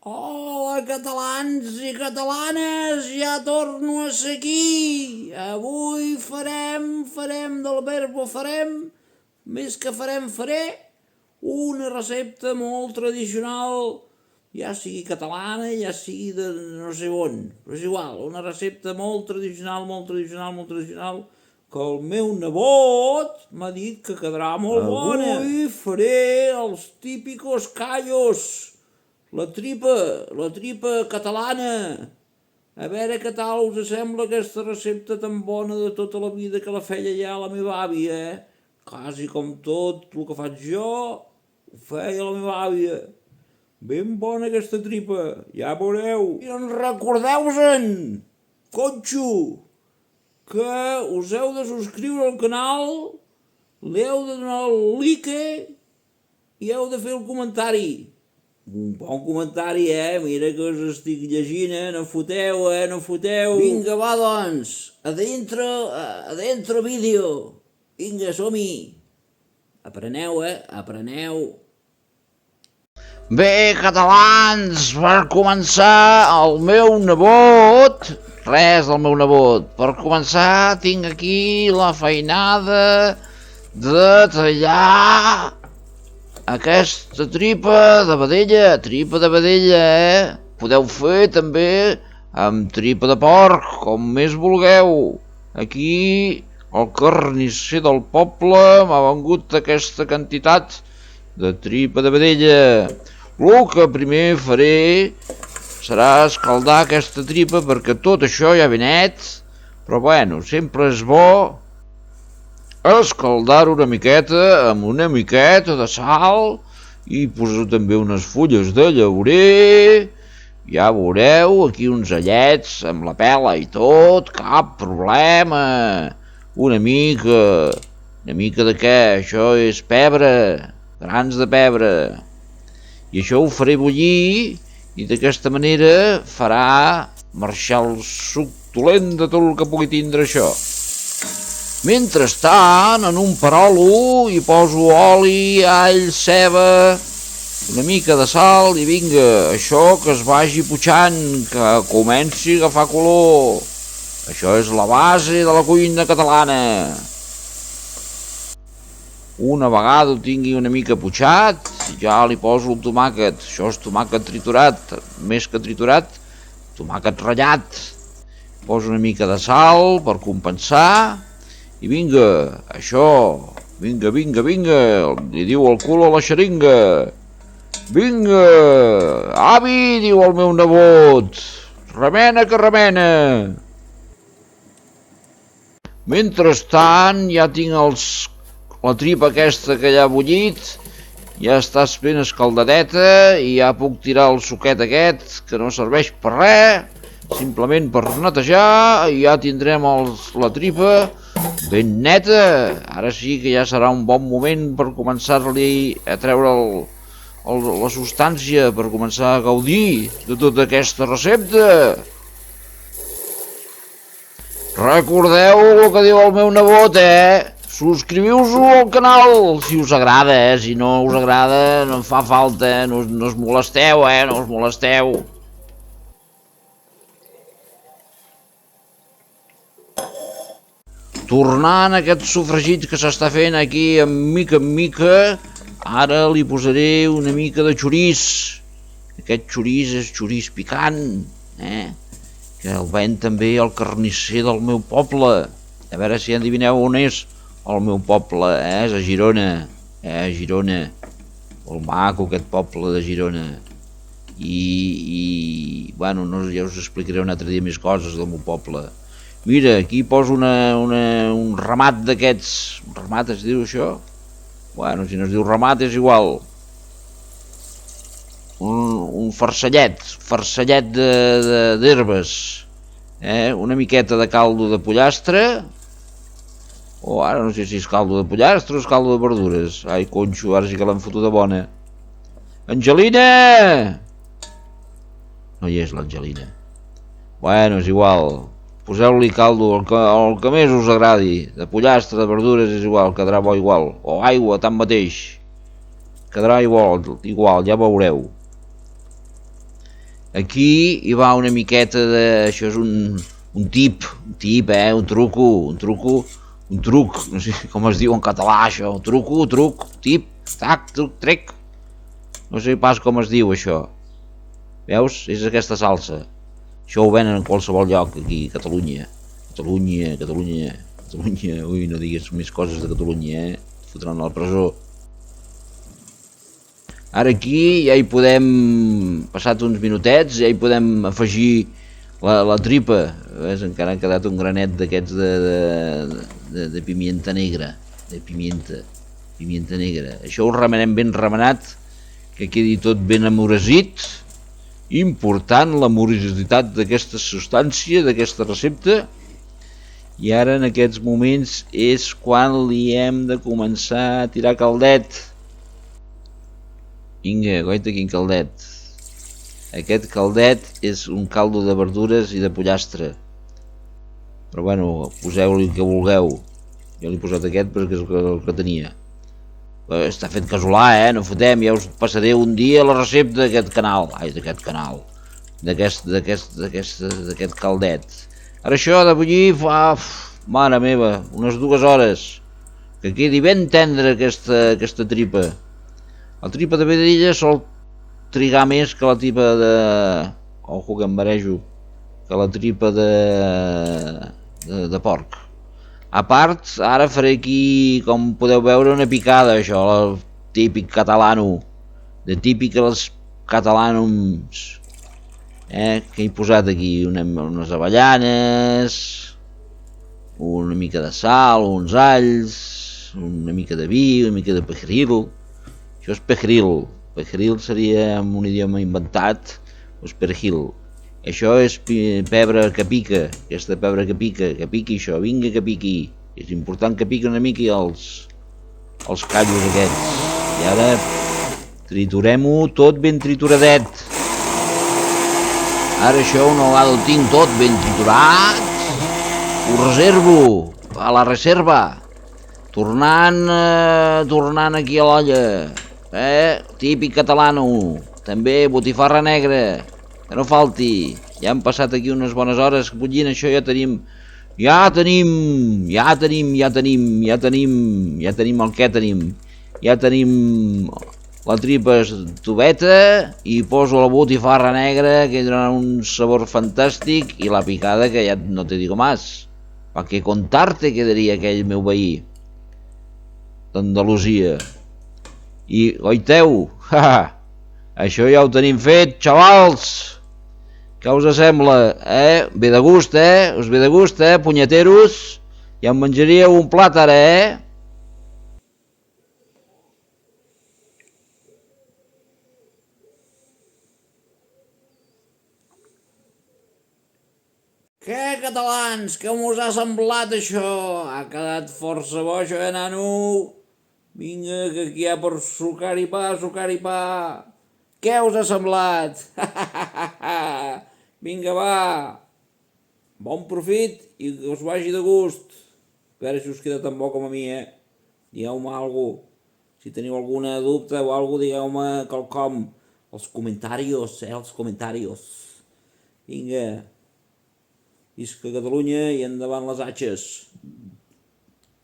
Hola, catalans i catalanes, ja torno a ser aquí. Avui farem del verbo farem, més que faré, una recepta molt tradicional, ja sigui catalana, ja sigui de no sé on, però és igual, una recepta molt tradicional, que el meu nebot m'ha dit que quedarà molt bona. Avui faré els típicos callos, la tripa catalana. A veure què tal us sembla aquesta recepta tan bona de tota la vida que la feia ja la meva àvia, Quasi com tot el que faig jo, ho feia la meva àvia. Ben bona aquesta tripa, ja veureu. I doncs recordeu-se'n, cotxo, que us heu de subscriure al canal, li heu de donar el like i heu de fer el comentari. Un bon comentari, Mira que us estic llegint, No foteu, No foteu. Vinga, va, doncs, adentro vídeo. Vinga, som-hi. Apreneu, apreneu. Bé, catalans, per començar, el meu nebot, res del meu nebot, per començar tinc aquí la feinada de tallar aquesta tripa de vedella, Podeu fer també amb tripa de porc, com més vulgueu. Aquí el carnisser del poble m'ha vengut aquesta quantitat de tripa de vedella. El que primer faré serà escaldar aquesta tripa perquè tot això ja ve net, però bueno, sempre és bo escaldar-ho una miqueta amb una miqueta de sal i posar també unes fulles de llaurer. Ja veureu, aquí uns allets amb la pela i tot, cap problema. Una mica de què? Això és pebre, grans de pebre. I això ho faré bullir i d'aquesta manera farà marxar el suc dolent de tot el que pugui tindre això. Mentrestant, en un perolo hi poso oli, all, ceba, una mica de sal i vinga, això que es vagi putxant, que comenci a agafar color. Això és la base de la cuina catalana. Una vegada ho tingui una mica putxat, ja li poso el tomàquet. Això és tomàquet triturat, més que triturat, tomàquet ratllat. Poso una mica de sal per compensar. I vinga, això, vinga, li diu el cul a la xeringa. Vinga, avi, diu el meu nebot, remena que remena. Mentrestant ja tinc la tripa aquesta que ja ha bullit, ja està ben escaldadeta i ja puc tirar el suquet aquest que no serveix per res, simplement per netejar i ja tindrem la tripa ben neta. Ara sí que ja serà un bon moment per començar-li a treure la substància, per començar a gaudir de tota aquesta recepta. Recordeu el que diu el meu nebot, Subscriviu-vos al canal si us agrada, Si no us agrada no em fa falta, no us molesteu, No us molesteu. Tornant a aquest sofregit que s'està fent aquí en mica, ara li posaré una mica de xoriç. Aquest xoriç és xoriç picant, que el ven també el carnisser del meu poble. A veure si endivineu on és el meu poble, és a Girona. A Girona. Molt maco aquest poble de Girona. I bueno, ja us explicaré un altre dia més coses del meu poble. Mira, aquí poso un ramat d'aquests. Un ramat es diu això? Bueno, si no es diu ramat és igual. Un farcellet d'herbes. Una miqueta de caldo de pollastre. O ara no sé si és caldo de pollastre o és caldo de verdures. Ai, conxo, ara sí que l'han fotuda bona. Angelina! No hi és l'Angelina. Bueno, és igual. Poseu-li caldo, el que més us agradi. De pollastre, de verdures, és igual, quedarà bo igual. O aigua, tanmateix. Quedarà igual, ja veureu. Aquí hi va una miqueta de... Això és un tip, un truc, no sé com es diu en català això, truc, tip, tac, truc, trec, no sé pas com es diu això, veus? És aquesta salsa, això ho venen en qualsevol lloc aquí a Catalunya, ui, no digues més coses de Catalunya, et fotran a la presó. Ara aquí ja hi podem, passat uns minutets, ja hi podem afegir la tripa. Ves, encara ha quedat un granet d'aquests de pimienta negra, de pimienta negra. Això ho remenem ben remenat, que quedi tot ben amoresit. Important l'amorositat d'aquesta substància, d'aquesta recepta. I ara en aquests moments és quan li hem de començar a tirar caldet. Vinga, goita, quin caldet. Aquest caldet és un caldo de verdures i de pollastre. Però bueno, poseu-li el que vulgueu. Jo l'he posat aquest perquè és el que tenia. Està fet casolà, no fotem. Ja us passaré un dia la recepta d'aquest canal. Ai, d'aquest canal. D'aquest caldet. Ara això de bullir fa... Mare meva, unes 2 hores. Que quedi ben tendra aquesta tripa. La tripa de vedella sol trigar més que la tripa de... Ojo que em marejo. Que la tripa de porc. A part, ara faré aquí, com podeu veure, una picada, això, el típic catalano. De típic els catalànums. Que he posat aquí unes avellanes, una mica de sal, uns alls, una mica de vi, una mica de pejeril. Això és pejeril. Pejeril seria en un idioma inventat, és perejil. Això és pebre que pica, aquesta pebre que piqui això, vinga que piqui. És important que piqui una mica els callos aquests. I ara triturem-ho tot ben trituradet. Ara això una vegada ho tinc tot ben triturat, ho reservo a la reserva, tornant aquí a l'olla. Típic catalano, també botifarra negra, que no falti. Ja han passat aquí unes bones hores bullint això, ja tenim el que tenim. Ja tenim la tripa tubeta i poso la botifarra negra, que donarà un sabor fantàstic, i la picada, que ja no te digo más. Pa que contarte, que diria aquell meu veí d'Andalusia. I, goiteu, això ja ho tenim fet, xavals. Què us sembla, Ve de gust, Us ve de gust, punyeteros? Ja em menjaríeu un plat ara, Què, catalans, com us ha semblat això? Ha quedat força bo, això, nano? Vinga, que aquí hi ha per sucar i pa. Què us ha semblat? Vinga, va. Bon profit i que us vagi de gust. A veure si us queda tan bo com a mi, Digueu-me alguna cosa. Si teniu alguna dubte o alguna cosa, digueu-me quelcom. Els comentaris, els comentaris. Vinga. Visca Catalunya i endavant les atxes.